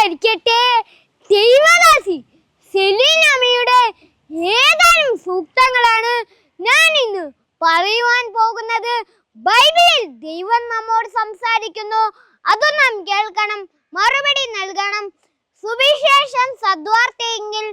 ഭരിക്കട്ടെ. ദൈവദാസി സെലീന അമ്മയുടെ ഏതാനും സൂക്തങ്ങളാണ് ഞാൻ ഇന്ന് പറയുവാൻ പോകുന്നത്. ബൈബിളിൽ ദൈവം നമ്മോട് സംസാരിക്കുന്നു, അത് നാം കേൾക്കണം, മറുപടി നൽകണം. സുവിശേഷം സദ്വാർത്തയെങ്കിൽ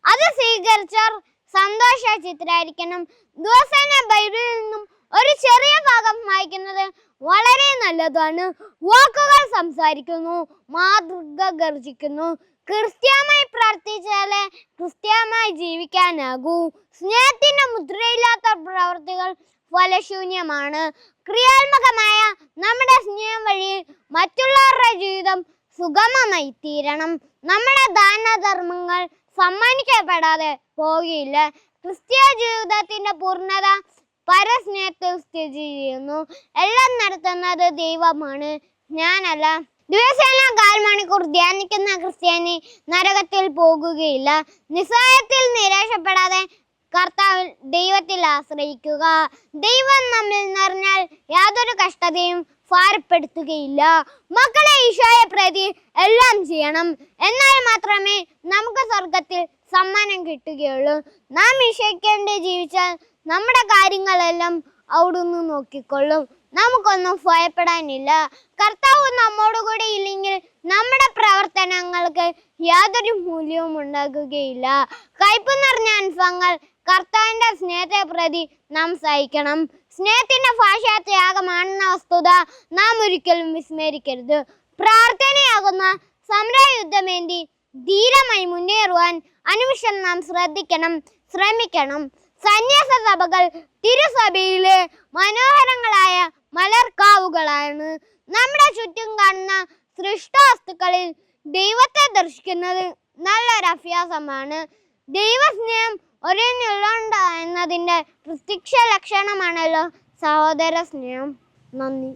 അത് സ്വീകരിച്ചവർ സന്തോഷചിത്തരായിരിക്കണം. ദിവസേന ബൈബിളിൽ നിന്നും ഒരു ചെറിയ ഭാഗം വായിക്കുന്നത് വളരെ നല്ലതാണ്. വാക്കുകൾ സംസാരിക്കുന്നു, മാതൃക ഗർജിക്കുന്നു. ക്രിസ്ത്യമായി പ്രാർത്ഥിച്ചാലേ ക്രിസ്ത്യമായി ജീവിക്കാനാകൂ. സ്നേഹത്തിന്റെ മുദ്രയില്ലാത്ത പ്രവർത്തികൾ ഫലശൂന്യമാണ്. ക്രിയാത്മകമായ നമ്മുടെ സ്നേഹം വഴി മറ്റുള്ളവരുടെ ജീവിതം സുഗമമായി തീരണം. നമ്മുടെ ദാനധർമ്മങ്ങൾ സമ്മാനിക്കപ്പെടാതെ പോകില്ല. ക്രിസ്ത്യ ജീവിതത്തിന്റെ പൂർണ്ണത പരസ്നേഹത്തിൽ സ്ഥിതി ചെയ്യുന്നു. എല്ലാം നടത്തുന്നത് ദൈവമാണ്, ഞാനല്ല. ദിവസേന 1/4 മണിക്കൂർ ധ്യാനിക്കുന്ന ക്രിസ്ത്യാനി നരകത്തിൽ പോകുകയില്ല. നിസ്സഹായത്തിൽ നിരാശപ്പെടാതെ കർത്താവിൽ ദൈവത്തിൽ ആശ്രയിക്കുക. ദൈവം നമ്മിൽ നിറഞ്ഞാൽ യാതൊരു കഷ്ടതയും ഭാരപ്പെടുത്തുകയില്ല. മക്കളെ, ഈശോയെ പ്രതി എല്ലാം ചെയ്യണം, എന്നാൽ മാത്രമേ നമുക്ക് സ്വർഗത്തിൽ സമ്മാനം കിട്ടുകയുള്ളൂ. നാം ഈശോയ്ക്ക് വേണ്ടി ജീവിച്ചാൽ നമ്മുടെ കാര്യങ്ങളെല്ലാം അവിടുന്ന് നോക്കിക്കൊള്ളും. നമുക്കൊന്നും ഭയപ്പെടാനില്ല. കർത്താവ് നമ്മോടുകൂടി ഇല്ലെങ്കിൽ നമ്മുടെ പ്രവർത്തനങ്ങൾക്ക് യാതൊരു മൂല്യവും ഉണ്ടാകുകയില്ല. കയ്പ് നിറഞ്ഞ അനുഭവങ്ങൾ കർത്താവിന്റെ സ്നേഹത്തെ പ്രതി നാം സഹിക്കണം. സ്നേഹത്തിന്റെ ഭാഷ ത്യാഗമാണെന്ന വസ്തുത നാം ഒരിക്കലും വിസ്മരിക്കരുത്. പ്രാർത്ഥനയാകുന്ന സമരയുദ്ധമേന്തി ധീരമായി മുന്നേറുവാൻ അനിമിഷം നാം ശ്രമിക്കണം. സന്യാസ സഭകൾ തിരുസഭയിലെ മനോഹരങ്ങളായ മലർക്കാവുകളാണ്. നമ്മുടെ ചുറ്റും കാണുന്ന സൃഷ്ടവസ്തുക്കളിൽ ദൈവത്തെ ദർശിക്കുന്നത് നല്ലൊരു അഭ്യാസമാണ്. ദൈവസ്നേഹം ഒരേനുള്ളുണ്ട് എന്നതിൻ്റെ പ്രത്യക്ഷ ലക്ഷണമാണല്ലോ സഹോദര സ്നേഹം. നന്ദി.